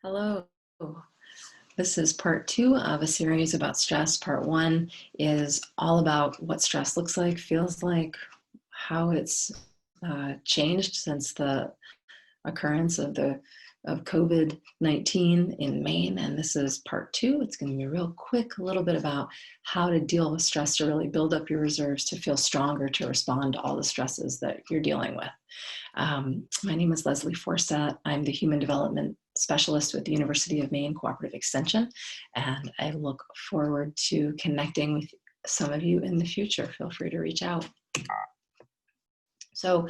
Hello. This is part two of a series about stress. Part one is all about what stress looks like, feels like, how it's changed since the occurrence of COVID-19 in Maine. And this is part two. It's going to be real quick, a little bit about how to deal with stress to really build up your reserves to feel stronger to respond to all the stresses that you're dealing with. My name is Leslie Forsett. I'm the Human Development Specialist with the University of Maine Cooperative Extension, and I look forward to connecting with some of you in the future. Feel free to reach out. So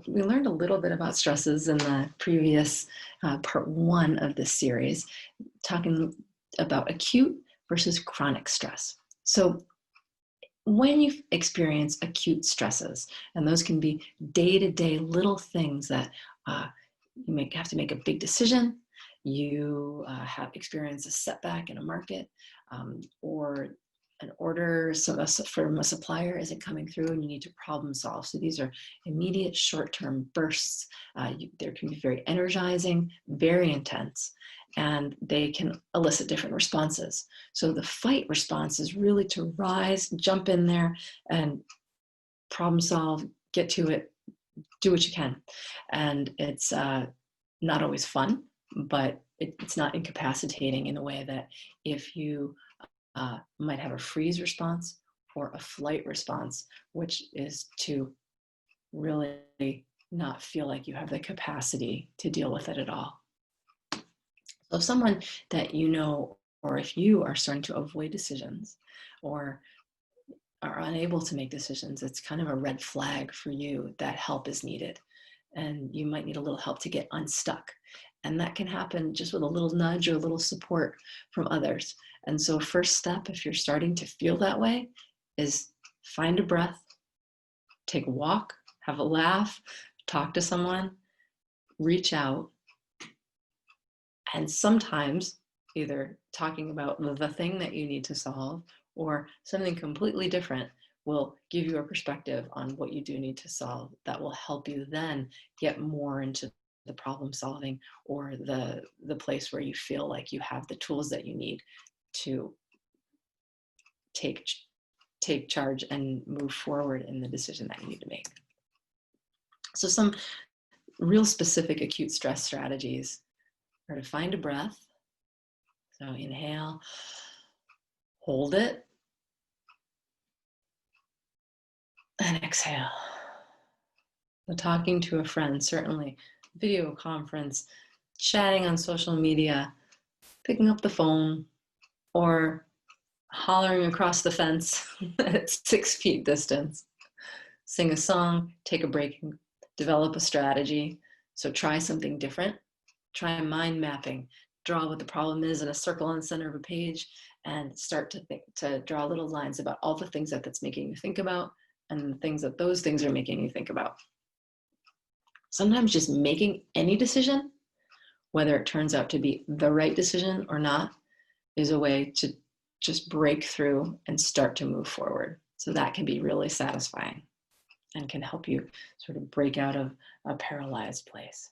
we learned a little bit about stresses in the previous part one of this series, talking about acute versus chronic stress. So when you experience acute stresses, and those can be day-to-day little things that you have to make a big decision, you have experienced a setback in a market, or an order from a supplier isn't coming through and you need to problem solve. So these are immediate short-term bursts. They can be very energizing, very intense, and they can elicit different responses. So the fight response is really to rise, jump in there and problem solve, get to it, do what you can. And it's not always fun, but it's not incapacitating in a way that if you might have a freeze response or a flight response, which is to really not feel like you have the capacity to deal with it at all. So if someone that you know, or if you are starting to avoid decisions or are unable to make decisions, it's kind of a red flag for you that help is needed. And you might need a little help to get unstuck. And that can happen just with a little nudge or a little support from others. And so first step, if you're starting to feel that way, is find a breath, take a walk, have a laugh, talk to someone, reach out. And sometimes either talking about the thing that you need to solve or something completely different will give you a perspective on what you do need to solve that will help you then get more into the problem solving or the place where you feel like you have the tools that you need to take charge and move forward in the decision that you need to make. So some real specific acute stress strategies are to find a breath. So inhale, hold it, and exhale. So talking to a friend, certainly video conference, chatting on social media, picking up the phone, or hollering across the fence at 6 feet distance. Sing a song, take a break, develop a strategy. So try something different. Try mind mapping. Draw what the problem is in a circle on the center of a page and start to draw little lines about all the things that's making you think about and the things that those things are making you think about. Sometimes just making any decision, whether it turns out to be the right decision or not, is a way to just break through and start to move forward. So that can be really satisfying and can help you sort of break out of a paralyzed place.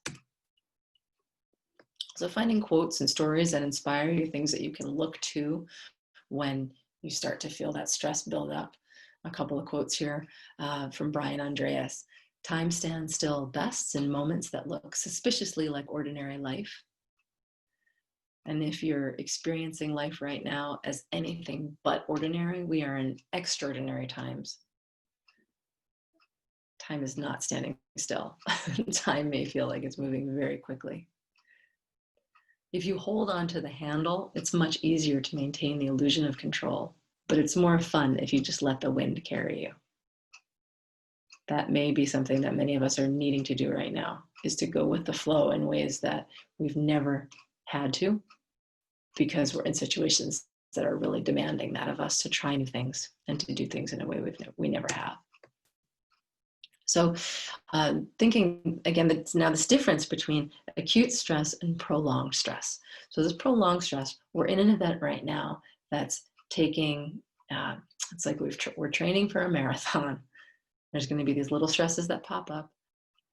So finding quotes and stories that inspire you, things that you can look to when you start to feel that stress build up. A couple of quotes here from Brian Andreas. Time stands still best in moments that look suspiciously like ordinary life. And if you're experiencing life right now as anything but ordinary, we are in extraordinary times. Time is not standing still. Time may feel like it's moving very quickly. If you hold on to the handle, it's much easier to maintain the illusion of control, but it's more fun if you just let the wind carry you. That may be something that many of us are needing to do right now, is to go with the flow in ways that we've never had to, because we're in situations that are really demanding that of us to try new things and to do things in a way we never have. So thinking, again, that's now this difference between acute stress and prolonged stress. So this prolonged stress, we're in an event right now that's taking, it's like we're training for a marathon. There's going to be these little stresses that pop up,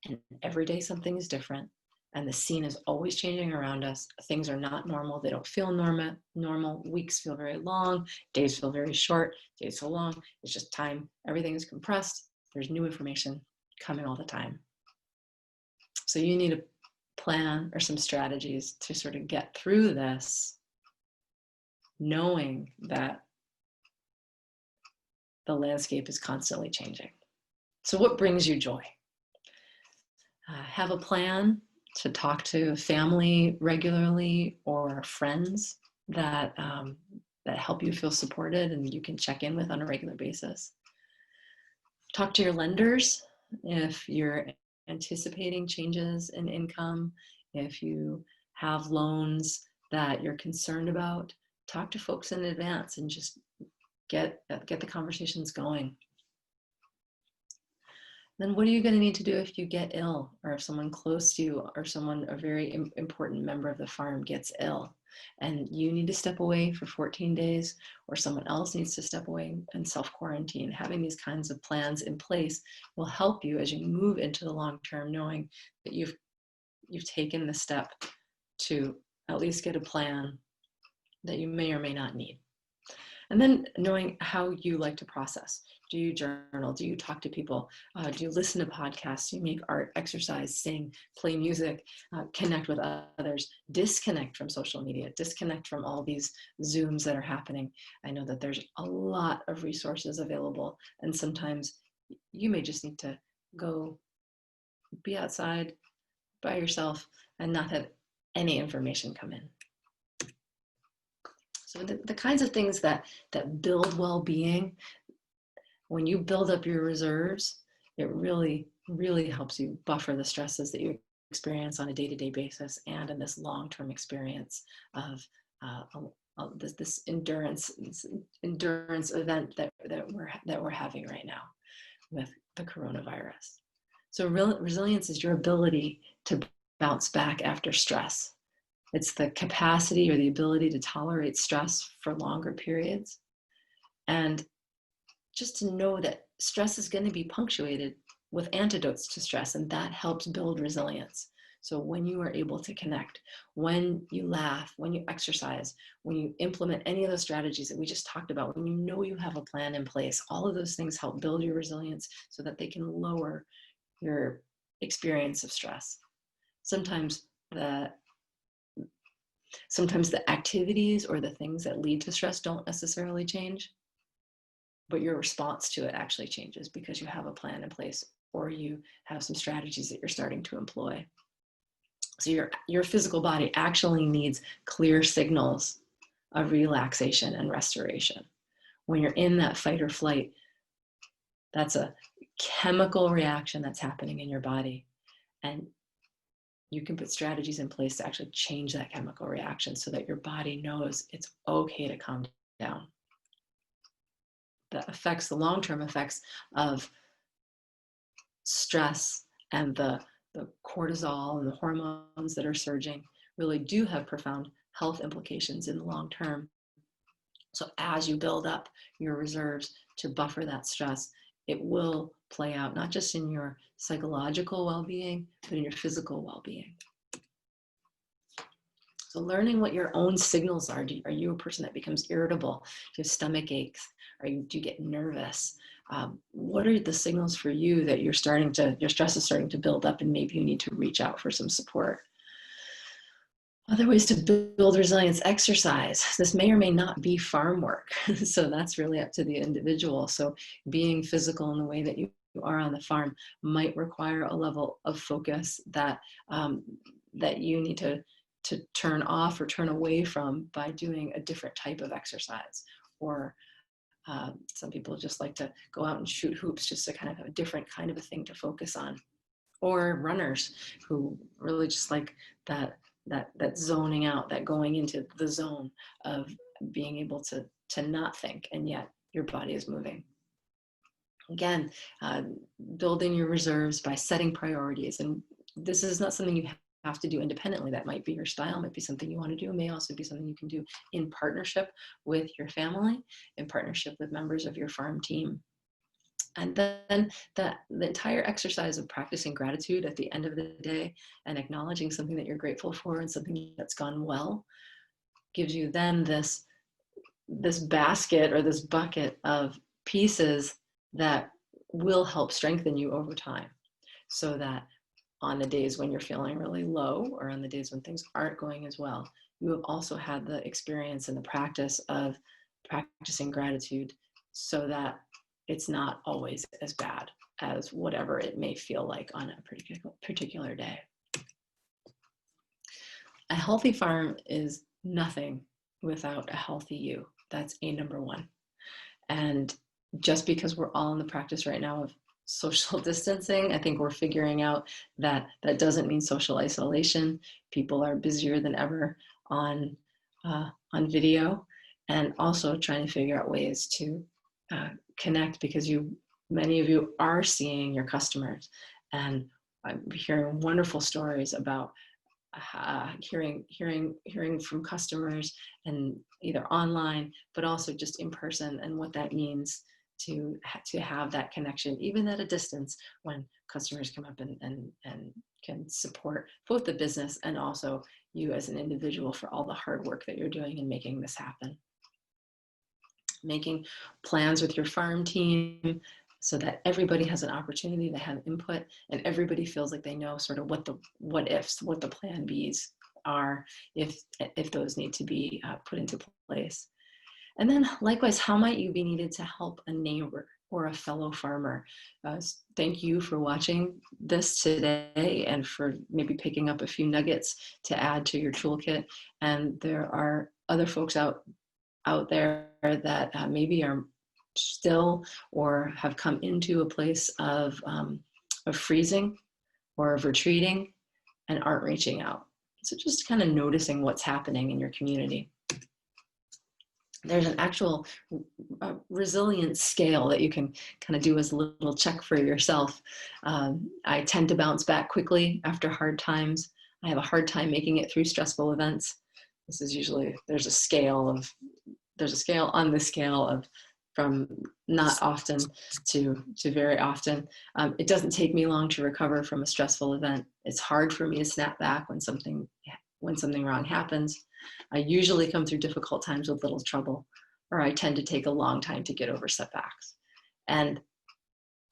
and every day something is different. and the scene is always changing around us. Things are not normal. They don't feel normal. Weeks feel very long. Days feel very short. Days so long. It's just time. Everything is compressed. There's new information coming all the time. So you need a plan or some strategies to sort of get through this, knowing that the landscape is constantly changing. So what brings you joy? Have a plan to talk to family regularly or friends that help you feel supported and you can check in with on a regular basis. Talk to your lenders if you're anticipating changes in income, if you have loans that you're concerned about. Talk to folks in advance and just get the conversations going. Then what are you going to need to do if you get ill, or if someone close to you or a very important member of the farm gets ill and you need to step away for 14 days, or someone else needs to step away and self-quarantine? Having these kinds of plans in place will help you as you move into the long term, knowing that you've taken the step to at least get a plan that you may or may not need. And then knowing how you like to process. Do you journal? Do you talk to people? Do you listen to podcasts? Do you make art, exercise, sing, play music, connect with others, disconnect from social media, disconnect from all these Zooms that are happening? I know that there's a lot of resources available, and sometimes you may just need to go be outside by yourself and not have any information come in. So the kinds of things that build well-being, when you build up your reserves, it really, really helps you buffer the stresses that you experience on a day-to-day basis and in this long-term experience of this endurance event that we're having right now with the coronavirus. So resilience is your ability to bounce back after stress. It's the capacity or the ability to tolerate stress for longer periods. And just to know that stress is going to be punctuated with antidotes to stress, and that helps build resilience. So when you are able to connect, when you laugh, when you exercise, when you implement any of those strategies that we just talked about, when you know you have a plan in place, all of those things help build your resilience so that they can lower your experience of stress. Sometimes the activities or the things that lead to stress don't necessarily change, but your response to it actually changes because you have a plan in place or you have some strategies that you're starting to employ. So your physical body actually needs clear signals of relaxation and restoration. When you're in that fight or flight, that's a chemical reaction that's happening in your body. And you can put strategies in place to actually change that chemical reaction so that your body knows it's okay to calm down. The long-term effects of stress and the cortisol and the hormones that are surging really do have profound health implications in the long term. So as you build up your reserves to buffer that stress, it will play out not just in your psychological well-being, but in your physical well-being. So learning what your own signals are. Are you a person that becomes irritable? Do you have stomach aches? Do you get nervous? What are the signals for you that your stress is starting to build up and maybe you need to reach out for some support? Other ways to build resilience: exercise. This may or may not be farm work. So that's really up to the individual. So being physical in the way that you are on the farm might require a level of focus that you need to turn off or turn away from by doing a different type of exercise. Or some people just like to go out and shoot hoops just to kind of have a different kind of a thing to focus on. Or runners who really just like that zoning out, that going into the zone of being able to not think, and yet your body is moving. Again, building your reserves by setting priorities. And this is not something you have to do independently. That might be your style, might be something you want to do. It may also be something you can do in partnership with your family, in partnership with members of your farm team. And then the entire exercise of practicing gratitude at the end of the day and acknowledging something that you're grateful for and something that's gone well gives you then this basket or this bucket of pieces that will help strengthen you over time, so that on the days when you're feeling really low or on the days when things aren't going as well, you have also had the experience and the practice of practicing gratitude, so that it's not always as bad as whatever it may feel like on a particular day. A healthy farm is nothing without a healthy you. That's a number one. And just because we're all in the practice right now of social distancing, I think we're figuring out that that doesn't mean social isolation. People are busier than ever on video, and also trying to figure out ways to connect, because many of you are seeing your customers, and I'm hearing wonderful stories about hearing from customers, and either online but also just in person, and what that means to have that connection even at a distance, when customers come up and can support both the business and also you as an individual for all the hard work that you're doing in making this happen. Making plans with your farm team so that everybody has an opportunity to have input, and everybody feels like they know sort of what the plan Bs are, if those need to be put into place. And then likewise, how might you be needed to help a neighbor or a fellow farmer? Thank you for watching this today and for maybe picking up a few nuggets to add to your toolkit. And there are other folks out there that maybe are still or have come into a place of freezing or of retreating and aren't reaching out. So just kind of noticing what's happening in your community. There's an actual resilience scale that you can kind of do as a little check for yourself. I tend to bounce back quickly after hard times. I have a hard time making it through stressful events. This is usually, there's a scale on the scale of from not often to very often. It doesn't take me long to recover from a stressful event. It's hard for me to snap back when something wrong happens. I usually come through difficult times with little trouble, or I tend to take a long time to get over setbacks. And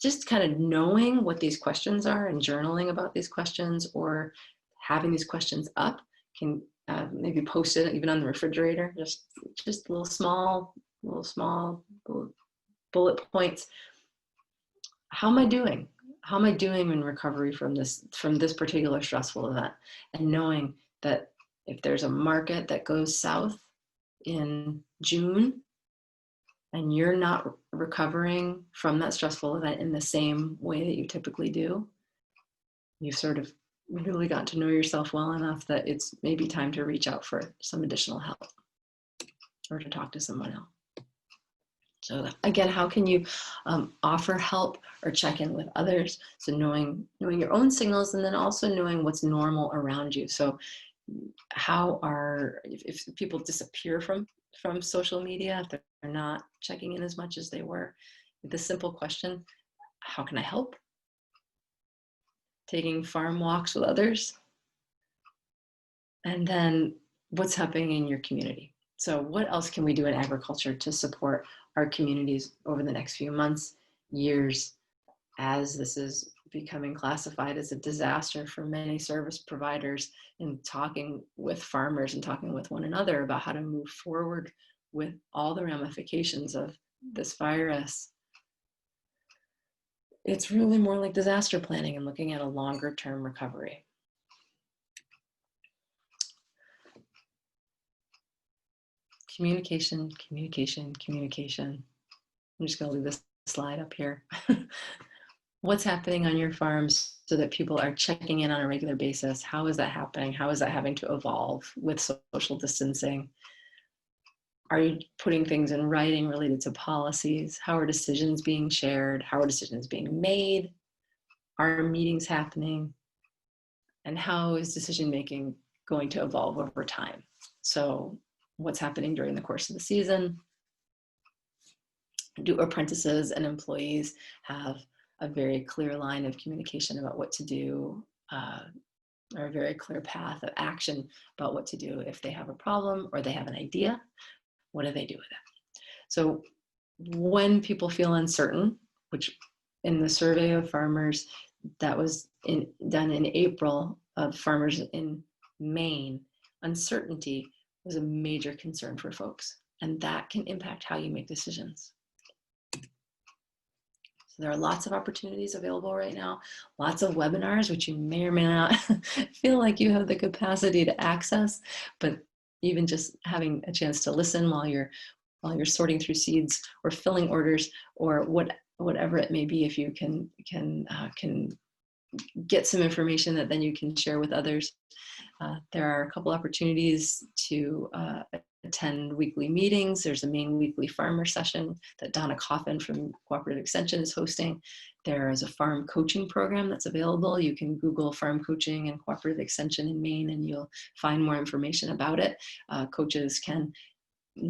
just kind of knowing what these questions are and journaling about these questions, or having these questions up, can maybe post it even on the refrigerator, just little small bullet points. How am I doing? How am I doing in recovery from this particular stressful event? And knowing that if there's a market that goes south in June and you're not recovering from that stressful event in the same way that you typically do, you've sort of really got to know yourself well enough that it's maybe time to reach out for some additional help or to talk to someone else. So again, how can you offer help or check in with others? So knowing your own signals, and then also knowing what's normal around you. So if people disappear from social media, if they're not checking in as much as they were, the simple question, how can I help? Taking farm walks with others. And then what's happening in your community? So what else can we do in agriculture to support our communities over the next few months, years, as this is becoming classified as a disaster for many service providers, in talking with farmers and talking with one another about how to move forward with all the ramifications of this virus? It's really more like disaster planning and looking at a longer term recovery. Communication. I'm just going to leave this slide up here. What's happening on your farms so that people are checking in on a regular basis? How is that happening? How is that having to evolve with social distancing? Are you putting things in writing related to policies? How are decisions being shared? How are decisions being made? Are meetings happening? And how is decision making going to evolve over time? So what's happening during the course of the season? Do apprentices and employees have a very clear line of communication about what to do, or a very clear path of action about what to do if they have a problem or they have an idea? What do they do with it? So when people feel uncertain, which in the survey of farmers that was done in April of farmers in Maine, uncertainty was a major concern for folks, and that can impact how you make decisions. So there are lots of opportunities available right now, lots of webinars, which you may or may not feel like you have the capacity to access, but even just having a chance to listen while you're sorting through seeds or filling orders or whatever it may be, if you can get some information that then you can share with others. There are a couple opportunities to attend weekly meetings. There's a Maine weekly farmer session that Donna Coffin from Cooperative Extension is hosting. There is a farm coaching program that's available. You can Google farm coaching and Cooperative Extension in Maine and you'll find more information about it. Coaches can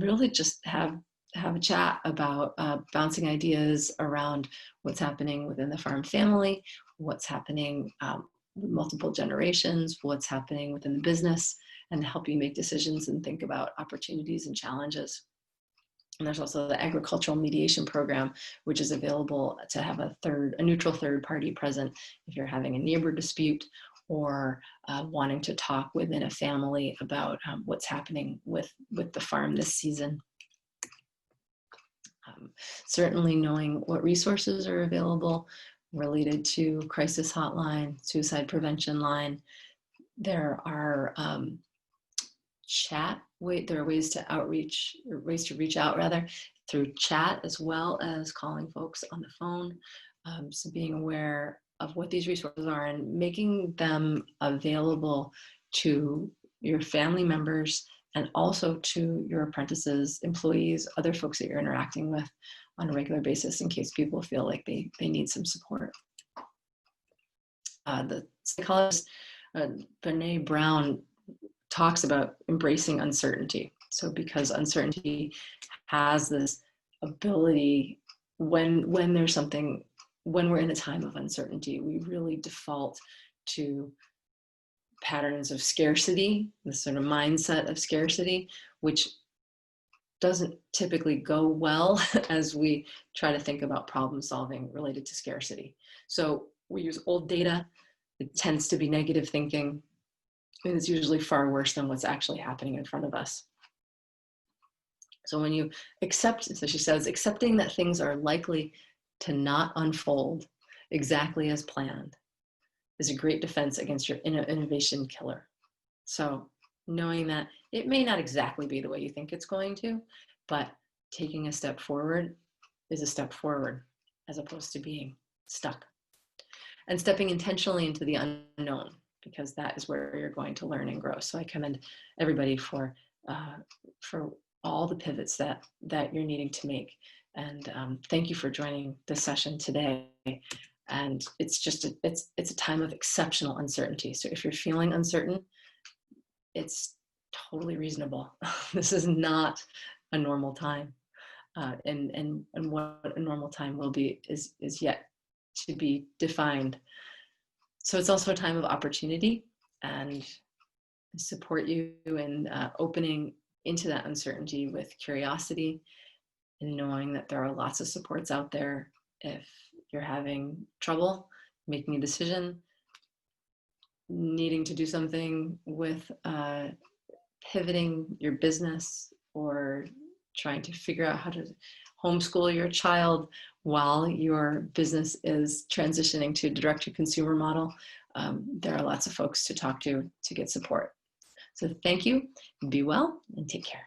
really just have a chat about bouncing ideas around what's happening within the farm family, what's happening with multiple generations, what's happening within the business, and help you make decisions and think about opportunities and challenges. And there's also the agricultural mediation program, which is available to have a neutral third party present if you're having a neighbor dispute or wanting to talk within a family about what's happening with the farm this season. Certainly knowing what resources are available related to crisis hotline, suicide prevention line. There are there are ways to reach out rather through chat as well as calling folks on the phone. So being aware of what these resources are and making them available to your family members and also to your apprentices, employees, other folks that you're interacting with on a regular basis in case people feel like they need some support. The psychologist Brené Brown talks about embracing uncertainty. So because uncertainty has this ability, when we're in a time of uncertainty, we really default to patterns of scarcity, this sort of mindset of scarcity, which doesn't typically go well as we try to think about problem solving related to scarcity. So we use old data. It tends to be negative thinking, and it's usually far worse than what's actually happening in front of us. So when you accept, so she says, accepting that things are likely to not unfold exactly as planned is a great defense against your innovation killer. So knowing that it may not exactly be the way you think it's going to, but taking a step forward is a step forward as opposed to being stuck. And stepping intentionally into the unknown, because that is where you're going to learn and grow. So I commend everybody for all the pivots that you're needing to make. And thank you for joining this session today. And it's just it's a time of exceptional uncertainty. So if you're feeling uncertain, it's totally reasonable. This is not a normal time, and what a normal time will be is yet to be defined. So it's also a time of opportunity, and support you in opening into that uncertainty with curiosity and knowing that there are lots of supports out there if you're having trouble making a decision, needing to do something with pivoting your business, or trying to figure out how to homeschool your child while your business is transitioning to a direct-to-consumer model. There are lots of folks to talk to get support. So thank you, be well, and take care.